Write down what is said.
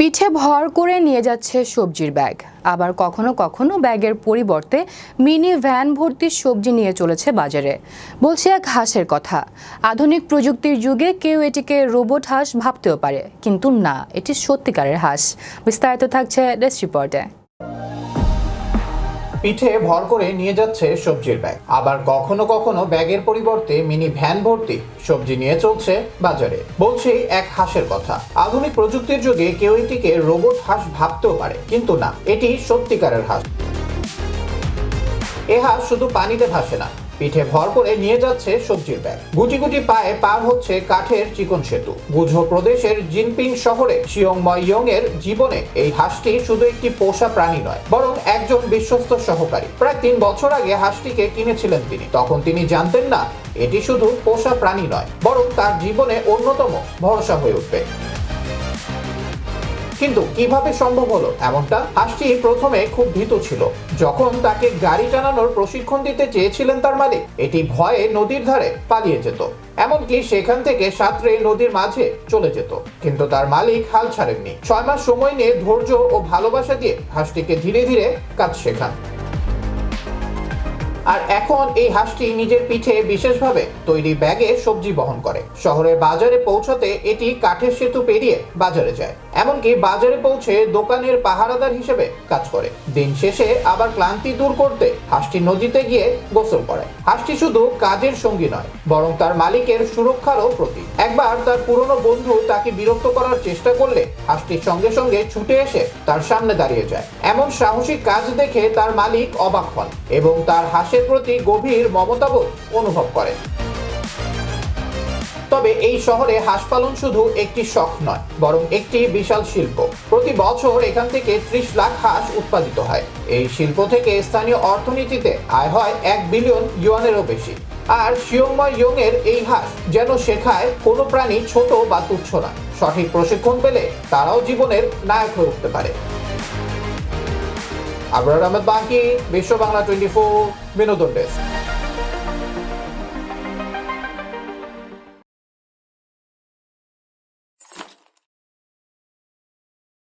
পিঠে ভর করে নিয়ে যাচ্ছে সবজির ব্যাগ, আবার কখনো কখনো ব্যাগের পরিবর্তে মিনি ভ্যান ভর্তি সবজি নিয়ে চলেছে বাজারে। বলছে এক হাঁসের কথা। আধুনিক প্রযুক্তির যুগে কেউ এটিকে রোবট হাঁস ভাবতেও পারে, কিন্তু না, এটি সত্যিকারের হাঁস। বিস্তারিত থাকছে ডেস্ক রিপোর্টে। পিঠে ভর করে নিয়ে যাচ্ছে সবজির ব্যাগ, আবার কখনো কখনো ব্যাগের পরিবর্তে মিনি ভ্যান ভর্তি সবজি নিয়ে চলছে বাজারে। বলছে এক হাঁসের কথা। আধুনিক প্রযুক্তির যুগে কেউ এটিকে রোবট হাঁস ভাবতেও পারে, কিন্তু না, এটি সত্যিকারের হাঁস। এ হাঁস শুধু পানিতে ভাসে না, পিঠে ভর করে নিয়ে যাচ্ছে সবজির ব্যাগ। গুটি গুটি পায়ে পার হচ্ছে কাঠের চিকন সেতু। গুজো প্রদেশের জিনপিং শহরে শিয়ংময়ং এর জীবনে এই হাঁসটি শুধু একটি পোষা প্রাণী নয়, বরং একজন বিশ্বস্ত সহকারী। প্রায় 3 বছর আগে হাঁসটিকে কিনেছিলেন তিনি। তখন তিনি জানতেন না এটি শুধু পোষা প্রাণী নয়, বরং তার জীবনে অন্যতম ভরসা হয়ে উঠবে। কিন্তু কিভাবে সম্ভব হলো এমনটা? হাঁসটি প্রথমে খুব ভীতু ছিল। যখন তাকে গাড়ি টানানোর প্রশিক্ষণ দিতে চেয়েছিলেন তার মালিক, এটি ভয়ে নদীর ধারে পালিয়ে যেত। এমনকি সেখান থেকে সাঁতরে নদীর মাঝে চলে যেত। কিন্তু তার মালিক হাল ছাড়েননি। 6 মাস সময় নিয়ে ধৈর্য ও ভালোবাসা দিয়ে হাঁসটিকে ধীরে ধীরে কাজ শেখান। আর এখন এই হাঁসটি নিজের পিঠে বিশেষভাবে তৈরি ব্যাগে সবজি বহন করে। শহরের বাজারে পৌঁছাতে এটি কাঠের সেতু পেরিয়ে বাজারে যায়। এমনকি বাজারে পৌঁছে দোকানের পাহারাদার হিসেবে কাজ করে। দিন শেষে আবার ক্লান্তি দূর করতে হাঁসটি নদীতে গিয়ে গোসল করে। হাঁসটি শুধু কাজের সঙ্গী নয়, বরং তার মালিকের সুরক্ষারও প্রতীক। একবার তার পুরনো বন্ধু তাকে বিরক্ত করার চেষ্টা করলে হাঁসটির সঙ্গে সঙ্গে ছুটে এসে তার সামনে দাঁড়িয়ে যায়। এমন সাহসী কাজ দেখে তার মালিক অবাক হন এবং তার হাঁসের প্রতি গভীর মমতাবোধ অনুভব করেন। তবে এই শহরে হাঁস পালন শুধু একটি শখ নয়, বরং একটি বিশাল শিল্প। প্রতি বছর এখান থেকে 30 লাখ হাঁস উৎপাদিত হয়। এই শিল্প থেকে স্থানীয় অর্থনীতিতে আয় হয় 1 বিলিয়ন ইউয়ানেরও বেশি। আর শিয়ংময়ং এর এই হাঁস যেন শেখায় কোনো প্রাণী ছোট বা তুচ্ছ নয়। সঠিক প্রশিক্ষণ পেলে তারাও জীবনের নায়ক হয়ে উঠতে পারে। আবরার আহমেদ বাকি, বিশ্ব বাংলা 24 বিনোদন ডেস্ক।